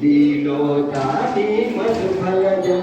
लीलोतानि मधुफलजं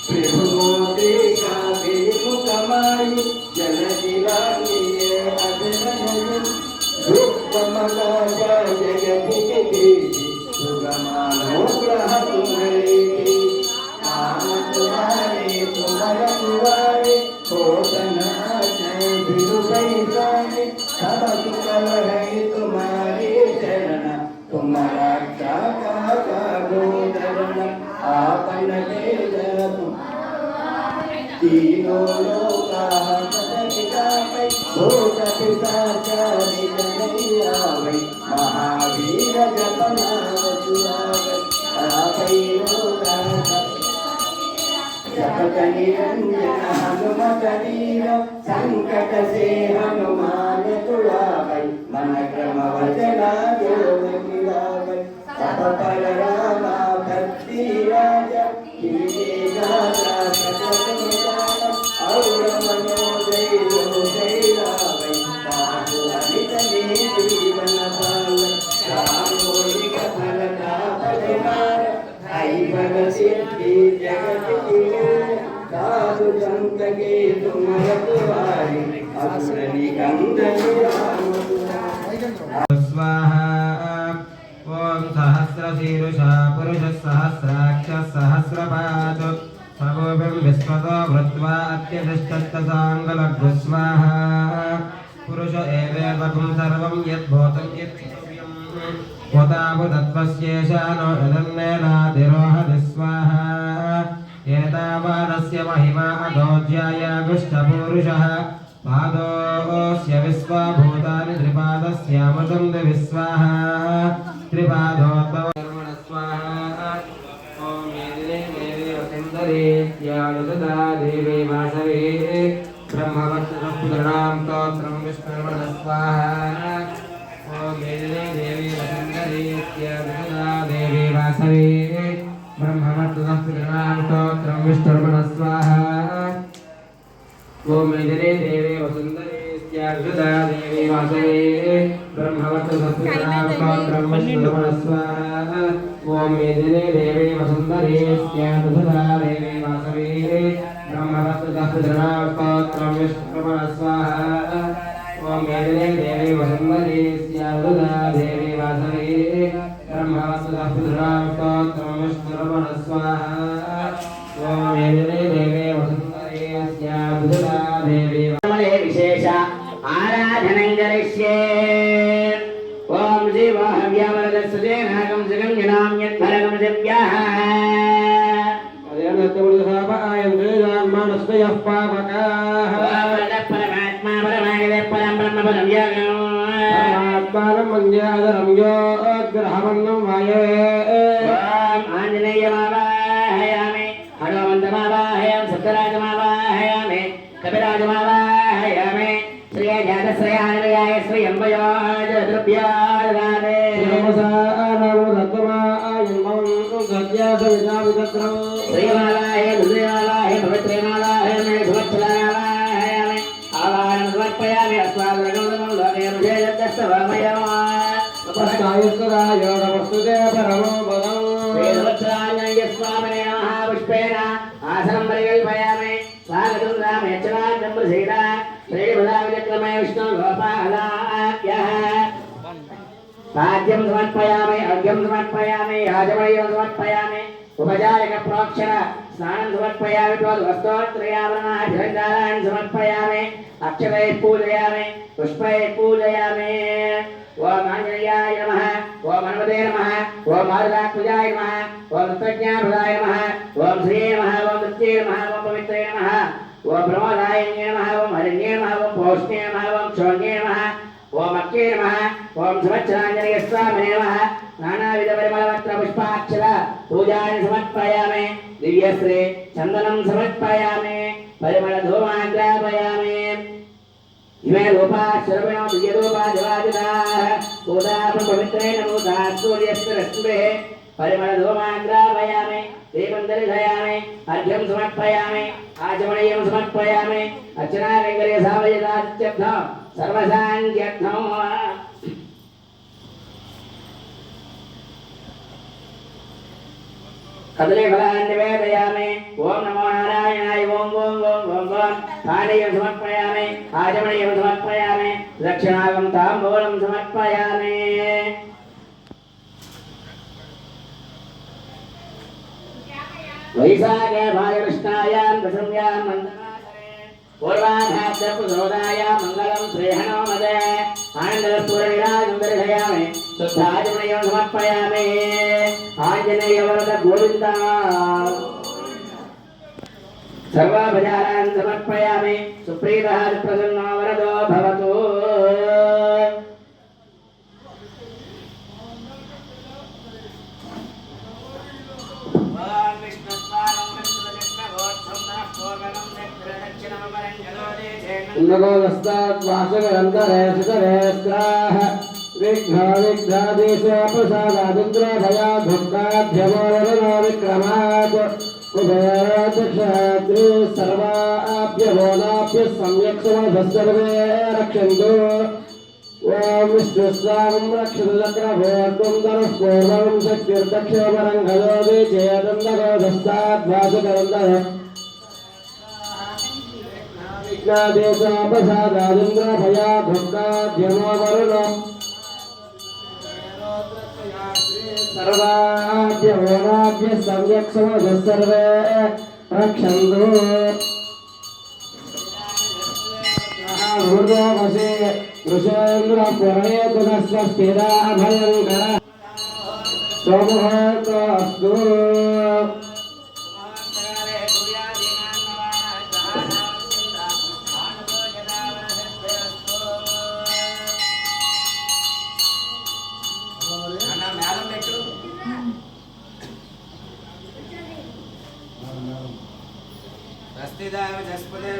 प्रभुमोदेका विमुखमायि जनशिलान्ये अभिनयन् रूपमलाजा जगति सुगमानो ग्रहतुमरेति नाम तुम्हारे तुम्हारा तुम्हारे होतना जय भिरुपैसाने सब कुशल है तुम्हारे चरण तुम्हारा आपन तेज तीनों लोकाः सदकितामै भूत पिशाचानि जनैयावै महावीर जपनावसुरावै आपै लोकाः जपत निरंजन हनुमत वीर संकट से हनुमान तुड़ावै मन क्रम वचना योग गिरावै सब पर रामा भक्ति राजा कीजे गाता सकल निदान और मनोदय जो जैरावै साधु अमित में जीवन पाल राम कोई कफल का फलमार आई भग सिद्धि जगत की साधु संत के तुम रखवारे असुर निकंदन राम स्वाहा ओम सहस्रशीर्षा पुरुषः सहस्राक्षः सहस्रपाद सर्वं विश्वतो भृत्वा अत्यधिष्ठत्तसाङ्गलघ्नु स्वाहा पुरुष एवेदकं सर्वं यद्भूतं यच्छितव्यं स्वतावदत्वस्येषानो यदन्नेनातिरोहति स्वाहा एतावानस्य महिमा अधोऽध्यायागुष्ठपूरुषः पादोऽस्य विश्वभूतानि त्रिपादस्यामृतं विश्वाहा त्रिपादोद्भवः स्वाहा ॐ मेदिने देवी वसुन्धरे यानुसदा देवी वासवे ब्रह्मवत्सपुत्राणां स्तोत्रं विष्णुर्वणः स्वाहा ॐ मेदिने देवी वसुन्धरे यानुसदा देवी वासवे ब्रह्मवत्सपुत्राणां स्तोत्रं विष्णुर्वणः स्वाहा ओम मेदिने देवी वसुन्धरे स्यार्जुदा देवी वासवे ब्रह्मवत्सपुत्राणां स्तोत्रं विष्णुर्वणः स्वाहा ओम मेदिने देवी वसुन्धरे स्यार्जुदा देवी वासवे ब्रह्मवत्सपुत्राणां स्तोत्रं विष्णुर्वणः स्वाहा ओम मेदिने देवी वसुन्धरे स्यार्जुदा देवी वासवे ब्रह्मवत्सपुत्राणां स्तोत्रं विष्णुर्वणः स्वाहा ओम मेदिने देवी वसुन्धरे स्यार्जुदा देवी विशेष आराधनं करिष्ये ओम शिवाहव्यावरदस्ते नागं जगं जनां यत्फलकं दिव्याः अदेनत्वुलसापायं वेदान्मानस्तयः पावकाः परमात्मा परमागते परं ब्रह्म परं यागं परमात्मानं मन्यादरं योग्रहमन्नं वाये ओम आञ्जनेयमावाहयामि हनुमन्तमावाहयामि सत्यराजमावाहयामि कपिराजमावाहयामि श्रियजातश्रयानयाय श्रियम्बयाजद्रव्याय दाने श्रीमालाय दुर्देवालाय पवित्रमालाय मे सुवत्सलायामि आवाहनं समर्पयामि अस्माकं लोकेरुषेयदस्तवामयम् उपस्थायुस्तदाय नमस्तुते परमो पदम् श्रीवत्सलाय स्वामिने नमः पुष्पेण आसनं परिकल्पयामि स्वागतं रामेच्छनादं प्रसीद श्रीबलाविक्रमे विष्णु गोपालाभ्यः पाद्यं समर्पयामि अर्घ्यं समर्पयामि याजमयं समर्पयामि उपचारिक प्रोक्षण स्नानं समर्पयामि वस्त्रोत्रयावरणान् समर्पयामि अक्षतैः पूजयामि पुष्पैः पूजयामि ओम आंजनेयाय नमः ओम हनुमते नमः ओम मारुतात्मजाय नमः ओम तत्त्वज्ञानप्रदाय नमः ओम श्रीये नमः ओम नृत्ये नमः ओम पवित्रे नमः ओम प्रमोदायिन्ये नमः ओम हरिण्ये नमः ओम पौष्णे नमः ओम क्षोण्ये नमः ओम अक्के नमः ओम संवत्सराञ्जनेय स्वामिने नमः नानाविधपरिमलपत्र पुष्पाक्षर पूजानि समर्पयामि दिव्यश्री चन्दनं समर्पयामि परिमलधूमाग्रापयामि इमे रूपा सर्वेण दिव्यरूपा जवादिताः पूजापं पवित्रेण मूता सूर्यस्तरस्तुभे परिमलधूमाग्रापयामि दीपं दर्शयामि अर्घ्यं समर्पयामि आचमनीयं समर्पयामि अर्चनाकैङ्कर्य सावयदात्यर्थं सर्वशान्त्यर्थं कदलीफलान् निवेदयामि। ओम नमो नारायणाय। ओम ओम ओम ओम ओम। पानीयं समर्पयामि, आचमनीयं समर्पयामि, दक्षिणागं ताम्बूलं समर्पयामि। वैशाखे भागकृष्णायां दशम्यां मन्दमासरे पूर्वाधाद्रपुरोदायां मङ्गलं श्रीहणोमदे आनन्दपूर्णिराजं दर्शयामि, शुद्धाचमनीयं समर्पयामि। आञ्जनेयवरद गोविन्दा सर्वाभजारान् समर्पयामि। सुप्रीतः प्रसन्नो वरदो भवतु। नगोदस्ताद्वासगन्धरे सुतरेस्त्राः विघ्नाविघ्नादेशोपसादादिन्द्रभयाधुक्ताध्यमोरनो विक्रमात् कुबेराध्यक्षाद्रि सर्वाभ्यबोधाभ्यः सम्यक् समभस्सर्वे रक्षन्तु। ओम विष्णुस्वामं रक्षतु चक्रभोर्गं धनुः पूर्वं शक्तिर्दक्षिणपरं गजोदे चेदं नगोदस्ताद्वासगन्धरे विघ्नादेशोपसादादिन्द्रभयाधुक्ताध्यमोरनो सर्वाभ्यः सम्यक् समभस्सर्वे रक्षन्तु। ऊर्ध्वमसे वृषेन्द्रपुरेतु न स्वस्तिरा भयङ्करः स्वमुहूर्तोऽस्तु।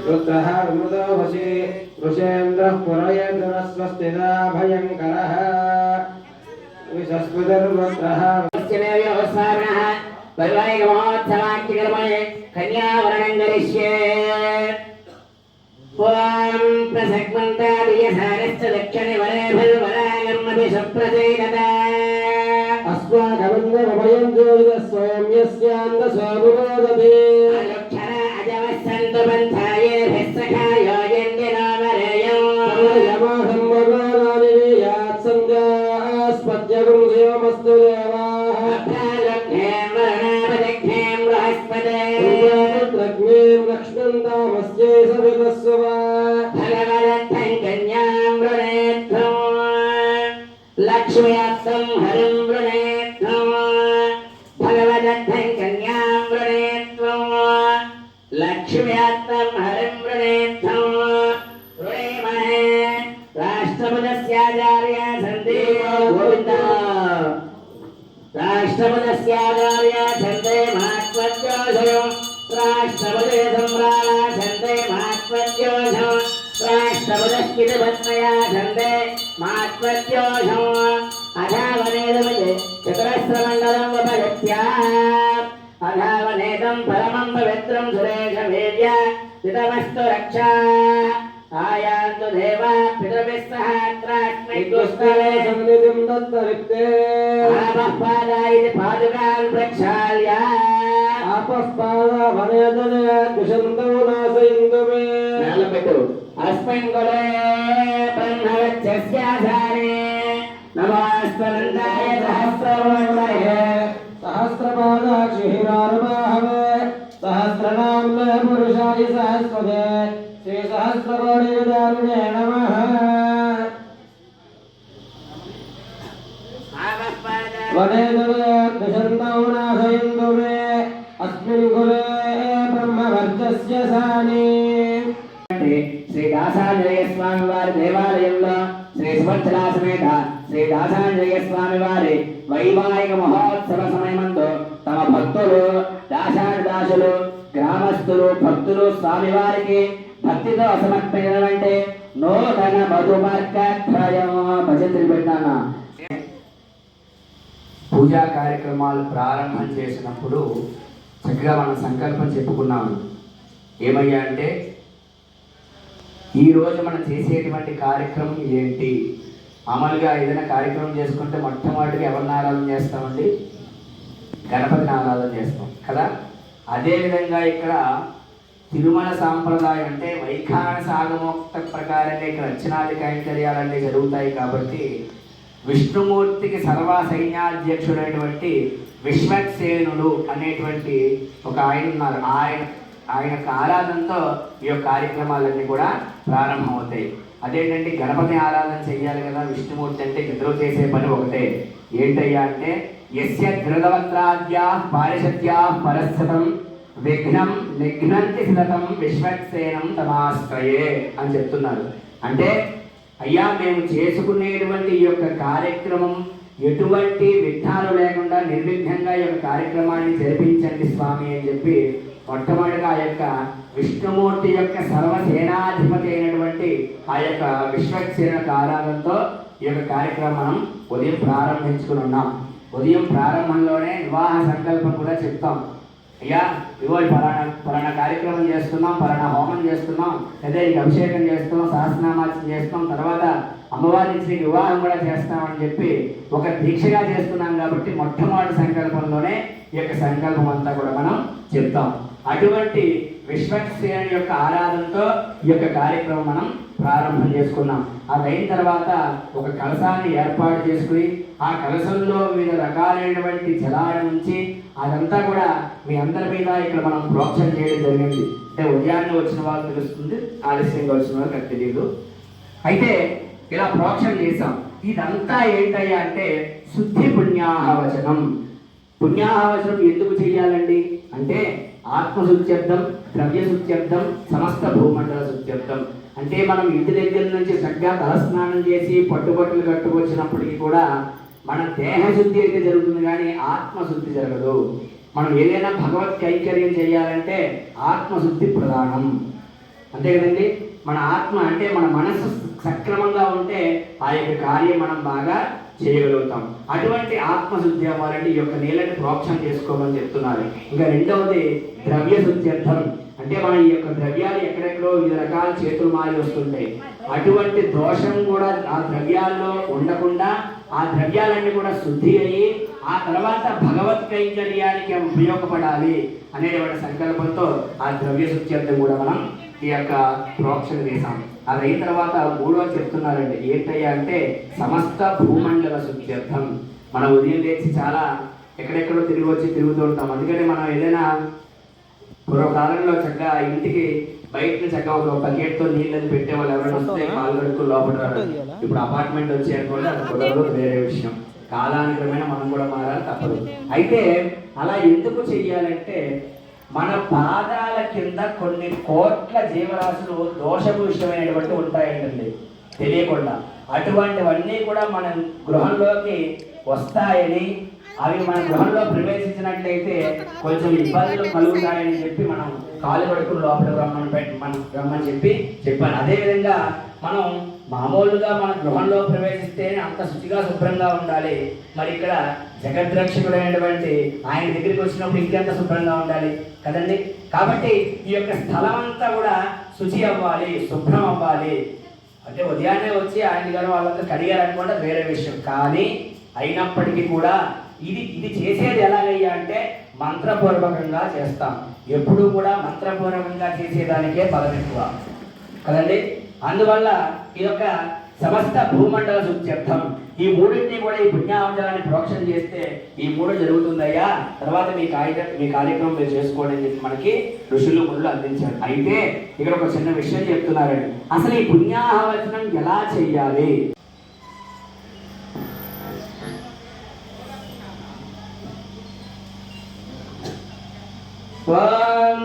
रुद्रः मृदोभसि वृषेन्द्रः पुरयेतु न स्वस्तिदा भयङ्करः विशस्पतिर्रुद्रः वैवाहिक महोत्सवाख्यकर्मणे कन्यावरणं करिष्ये। ओम प्रसक्मन्तादियसारश्च दक्षिणे वरेभिर्वरागर्मभि सुप्रसीदता। अस्माकमन्यमभयं ज्योतिस्सौम्यस्यान्दस्वामुमोदते। सर्वयमाहम्मगानानिवेयात्सञ्जास्पद्यगुं देवाः लक्ष्मीं लक्ष्मन्तामस्यै सवितस्वा भगवदत्तं कन्यां वृणेत्थं लक्ष्म्यात्तं हरिं वृणेत्थं भगवदत्तं कन्यां वृणेत्थं लक्ष्म्यात्तं हरिं वृणेत्थं वृणीमहे। राष्ट्रपदस्याचार्य सन्ति गोविन्दा राष्ट्रपदस्याचार्य सन्ते महात्मज्योषयो राष्ट्रपदे सम्राला सन्ते महात्मज्योषो राष्ट्रपदस्कितपत्नया सन्ते महात्मज्योषो अधावनेदमजे चतुरस्रमण्डलं वपगत्या अधावनेदं परमं पवित्रं सुरेशवीर्य चितमस्तु रक्षा। आयान्तु देवा पितृभिः सह अत्रास्मै दुष्करे सन्निधिं दत्तरिक्ते आपः पादायिति पादुकान् प्रक्षाल्य आपः पादा वनेदने दुषन्तौ नाशयन्तु मे। अस्मिन् कुले ब्रह्मवक्षस्याधारे नमोऽस्त्वनन्ताय सहस्रवर्णये सहस्रपादाक्षिहिरारमाहवे सहस्रनाम्ने पुरुषाय सहस्रदे श्रीसहस्रकोटिविदारिणे नमः। वनेदने दुषन्तौ नाशयन्तु मे अस्मिन् कुले ब्रह्मवर्चस्य सानि। శ్రీ దాసాంజనేయ స్వామి వారి దేవాలయంలో శ్రీ సుభద్రా సమేత శ్రీ దాసాంజనేయ స్వామి వారి వైవాహిక మహోత్సవ సమయమందు తమ భక్తులు దాసానుదాసులు గ్రామస్తులు భక్తులు స్వామివారికి భక్తితో సమర్పించడం నూతన మధుమర్కత్రయం భజంత్రి పెట్టాను. పూజా కార్యక్రమాలు ప్రారంభం చేసినప్పుడు చక్కగా మనం సంకల్పం చెప్పుకున్నాము. ఏమయ్యా అంటే ఈరోజు మనం చేసేటువంటి కార్యక్రమం ఏంటి? మామూలుగా ఏదైనా కార్యక్రమం చేసుకుంటే మొట్టమొదటిగా ఎవరిని ఆరాధన చేస్తామండి? గణపతిని ఆరాధన ఆరాధన చేస్తాం కదా. అదేవిధంగా ఇక్కడ తిరుమల సాంప్రదాయం అంటే వైఖానస ఆగమోక్త ప్రకారంగా ఇక్కడ అర్చనాది కైంకర్యాలన్నీ జరుగుతాయి కాబట్టి విష్ణుమూర్తికి సర్వ సైన్యాధ్యక్షుడైనటువంటి విశ్వక్సేనుడు అనేటువంటి ఒక ఆయన ఉన్నారు. ఆయన యొక్క ఆరాధనతో ఈ యొక్క కార్యక్రమాలన్నీ కూడా ప్రారంభమవుతాయి. అదేంటంటే గణపతి ఆరాధన చెయ్యాలి కదా. విష్ణుమూర్తి అంటే ఇద్దరు చేసే పని ఒకటే. ఏంటయ్యా అంటే యస్య ధృతవక్త్రాద్యా పారిషద్యా పరస్థితం విఘ్నం నిఘ్నంతి సతతం విశ్వక్సేనం తమాశ్రయే అని చెప్తున్నారు. అంటే అయ్యా మేము చేసుకునేటువంటి ఈ యొక్క కార్యక్రమం ఎటువంటి విఘ్నాలు లేకుండా నిర్విఘ్నంగా ఈ యొక్క కార్యక్రమాన్ని జరిపించండి స్వామి అని చెప్పి మొట్టమొదటిగా ఆ యొక్క విష్ణుమూర్తి యొక్క సర్వసేనాధిపతి అయినటువంటి ఆ యొక్క విశ్వక్సేన ఆరాధనతో ఈ యొక్క కార్యక్రమం మనం ఉదయం ప్రారంభించుకుని ఉన్నాం. ఉదయం ప్రారంభంలోనే వివాహ సంకల్పం కూడా చెప్తాం. అయ్యా ఇవో పలానా కార్యక్రమం చేస్తున్నాం, పలానా హోమం చేస్తున్నాం, లేదా నీకు అభిషేకం చేస్తున్నాం, సహస్రనామార్చన చేస్తాం, తర్వాత అమ్మవారి నుంచి వివాహం కూడా చేస్తామని చెప్పి ఒక దీక్షగా చేస్తున్నాం. కాబట్టి మొట్టమొదటి సంకల్పంలోనే ఈ యొక్క సంకల్పం అంతా కూడా మనం చెప్తాం. అటువంటి విశ్వక్సేన యొక్క ఆరాధనతో ఈ యొక్క కార్యక్రమం మనం ప్రారంభం చేసుకున్నాం. అది అయిన తర్వాత ఒక కలశాన్ని ఏర్పాటు చేసుకుని ఆ కలశంలో వివిధ రకాలైనటువంటి జలాల నుంచి అదంతా కూడా మీ అందరి మీద ఇక్కడ మనం ప్రోక్షణ చేయడం జరిగింది. అంటే ఉదయాన్నే వచ్చిన వాళ్ళు తెలుస్తుంది, ఆలస్యంగా వచ్చిన వాళ్ళకి అది తెలియదు. అయితే ఇలా ప్రోక్షణ చేసాం. ఇదంతా ఏంటయ్యా అంటే శుద్ధి పుణ్యాహవచనం. పుణ్యాహవచనం ఎందుకు చేయాలండి అంటే ఆత్మశుద్ధ్యర్థం, ద్రవ్యశుద్ధ్యర్థం, సమస్త భూమండల శుద్ధ్యర్థం. అంటే మనం ఇంటి దగ్గర నుంచి చక్కగా తలస్నానం చేసి పట్టుబట్టలు కట్టుకొచ్చినప్పటికీ కూడా మన దేహశుద్ధి అయితే జరుగుతుంది కానీ ఆత్మశుద్ధి జరగదు. మనం ఏదైనా భగవత్ కైంకర్యం చేయాలంటే ఆత్మశుద్ధి ప్రధానం. అంతే కదండి. మన ఆత్మ అంటే మన మనసు సక్రమంగా ఉంటే ఆ యొక్క కార్యం మనం బాగా చేయగలుగుతాం. అటువంటి ఆత్మశుద్ధి అవ్వాలంటే ఈ యొక్క నీళ్ళని ప్రోక్షణ చేసుకోమని చెప్తున్నారు. ఇంకా రెండవది ద్రవ్యశుద్ధ్యర్థం. అంటే మన ఈ యొక్క ద్రవ్యాలు ఎక్కడెక్కడో వివిధ రకాల చేతులు మారి వస్తుంటాయి. అటువంటి దోషం కూడా ఆ ద్రవ్యాల్లో ఉండకుండా ఆ ద్రవ్యాలన్నీ కూడా శుద్ధి అయ్యి ఆ తర్వాత భగవత్ కైంకర్యానికి ఉపయోగపడాలి అనేటువంటి సంకల్పంతో ఆ ద్రవ్య శుద్ధ్యర్థం కూడా మనం ఈ యొక్క ప్రోక్షణ చేసాం. అది అయిన తర్వాత మూడో చెప్తున్నారండి. ఏంటయ్యా అంటే సమస్త భూమండల శుద్ధ్యర్థం. మనం ఉదయం లేచి చాలా ఎక్కడెక్కడో తిరిగి వచ్చి తిరుగుతూ ఉంటాం. అందుకని మనం ఏదైనా పూర్వకాలంలో చక్కగా ఇంటికి బయట చక్కగా ఒక బకెట్తో నీళ్ళని పెట్టేవాళ్ళు. ఎవరైనా వస్తే కాలు కడుక్కు లోపల రావాలి. ఇప్పుడు అపార్ట్మెంట్ వచ్చేయనుకోండి, అది కుదరదు, వేరే విషయం. కాలానుక్రమేణా మనం కూడా మారాలి, తప్పదు. అయితే అలా ఎందుకు చెయ్యాలంటే మన పాదాల కింద కొన్ని కోట్ల జీవరాశులు దోషభూషమైనటువంటి ఉంటాయండి తెలియకుండా. అటువంటివన్నీ కూడా మన గృహంలోకి వస్తాయని, అవి మన గృహంలో ప్రవేశించినట్లయితే కొంచెం ఇబ్బందులు కలుగుతాయని చెప్పి మనం కాలు కడుక్కుని లోపల రమ్మని చెప్పాను. అదేవిధంగా మనం మామూలుగా మన గృహంలో ప్రవేశిస్తేనే అంత శుచిగా శుభ్రంగా ఉండాలి. మరి ఇక్కడ జగద్రక్షకుడైనటువంటి ఆయన దగ్గరికి వచ్చినప్పుడు ఇంకెంత శుభ్రంగా ఉండాలి కదండి. కాబట్టి ఈ యొక్క స్థలం అంతా కూడా శుచి అవ్వాలి, శుభ్రం అవ్వాలి. అంటే ఉదయాన్నే వచ్చి ఆయన గారు వాళ్ళంతా కడిగారనుకోండి, వేరే విషయం. కానీ అయినప్పటికీ కూడా ఇది చేసేది ఎలాగయ్యా అంటే మంత్రపూర్వకంగా చేస్తాం. ఎప్పుడూ కూడా మంత్రపూర్వకంగా చేసేదానికే బలం ఎక్కువ కదండి. అందువల్ల ఈ యొక్క సమస్త భూమండల శుద్ధ్యర్థం ఈ మూడింటిని కూడా ఈ పుణ్యావచనాన్ని ప్రోక్షణ చేస్తే ఈ మూడు జరుగుతుందయ్యా. తర్వాత మీ కార్యక్రమం మీరు చేసుకోండి అని చెప్పి మనకి ఋషులు ముళ్ళు అందించారు. అయితే ఇక్కడ ఒక చిన్న విషయం చెప్తున్నారండి. అసలు ఈ పుణ్యాహవచనం ఎలా చెయ్యాలి? ఓం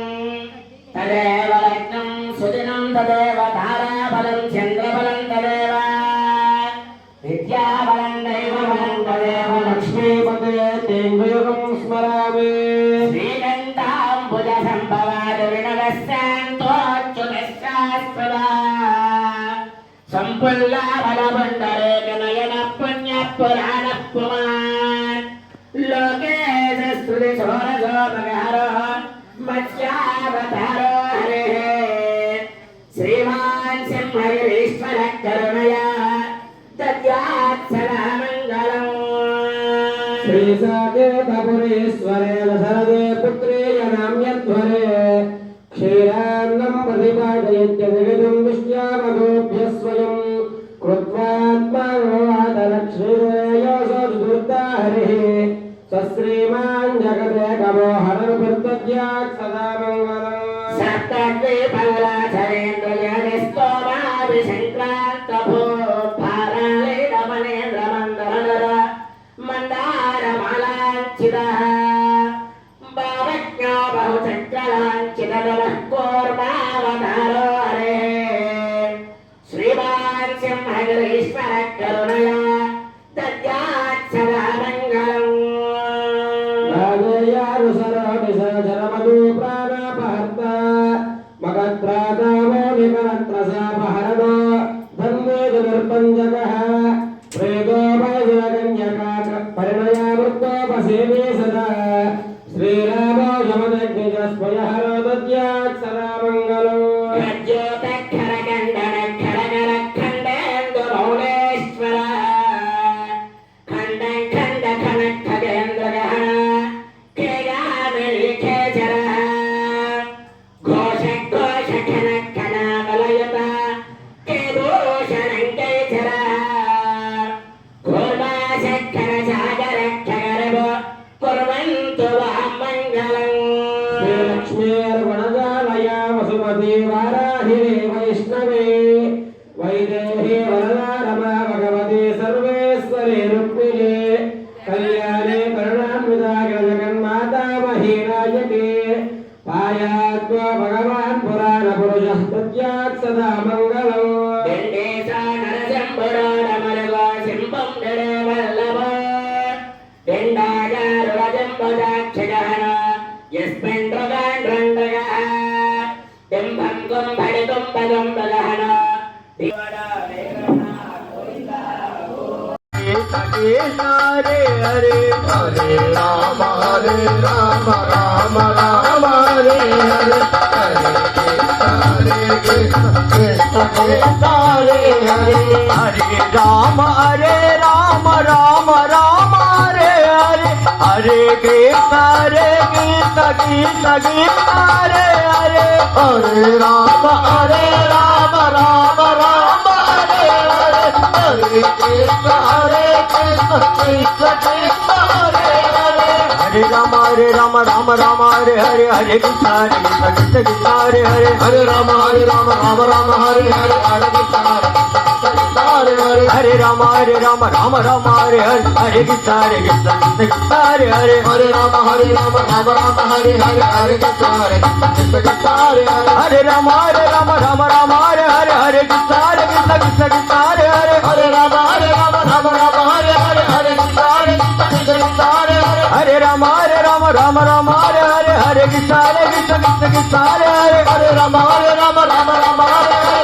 తదేవ లగ్నం సుదినం తదేవ తారాబలం చంద్రబలం తదేవ విద్యాబలం దైవబలం తదేవ లక్ష్మీపతే తేంగుయుగం స్మరామి శ్రీకంఠాంబుజ సంభవాద వినగశాంతోచ్యుతశాస్త్రదా సంపుల్లాబలబండరే నయన పుణ్య పురాణ పుమాన్ లోకేశ స్తుతి సోరసోమగహరో మత్స్యావతారో హరిః శ్రీమాన్ సింహగిరీశ్వర కరుణయా దద్యాత్ సదా మంగళం. శ్రీ साकेतपुरेश्वरेण सरदे पुत्रेय नाम्यध्वरे क्षीरान्नं प्रतिपादयत्य जगदं विश्यामगोभ्यः स्वयं कृत्वात्मानोवादरक्षेयोऽसो हरिः सश्रीमान् जगते कवो हरनुपृतद्यात् सदा मङ्गलम् श्रीमान सिंहगिरीश्वर करुणया दद्यात् सदा मङ्गलम् राजयानुसरमधु प्राणापहर्ता मगत्रादावो निकरत्रसापहरणो धन्वे दुर्पञ्जकः प्रेतो वैजकन्यका परिणयामृतोपसेवे सदा श्रीरामो यमदग्निजस्वयहरो दद्यात् सदा मङ्गलम् लक्ष्मीर्गुणजालया वसुमती वाराहि वैष्णवे वैदेही वरदा रमा भगवती सर्वेश्वरी रुक्मिणी कल्याणे करुणान्विता जगन्माता महीनायके पायात्वा भगवान् पुराणपुरुषः तद्यात् सदा मङ्गलम् यस्मिन् रगान् रण्डगः बिम्बं कुम्भडितुं पदं बलहनो हरे हरे हरे राम राम राम हरे हरे हरे कृष्ण कृष्ण कृष्ण हरे हरे हरे राम राम हरे हरे हरे कृष्ण कृष्ण कृष्ण हरे हरे हरे राम हरे कृष्ण कृष्ण कृष्ण हरे हरे हरे राम हरे हरे कृष्ण कृष्ण कृष्ण हरे हरे हरे राम हरे राम हरे हरे हरे कृष्ण हरे हरे हरे राम हरे हरे कृष्ण कृष्ण कृष्ण हरे हरे हरे राम हरे हरे हरे कृष्ण कृष्ण हरे हरे हरे राम हरे हरे कृष्ण कृष्ण कृष्ण हरे हरे हरे राम हरे हरे कृष्ण कृष्ण हरे हरे हरे राम हरे हरे कृष्ण कृष्ण कृष्ण हरे हरे हरे राम हरे हरे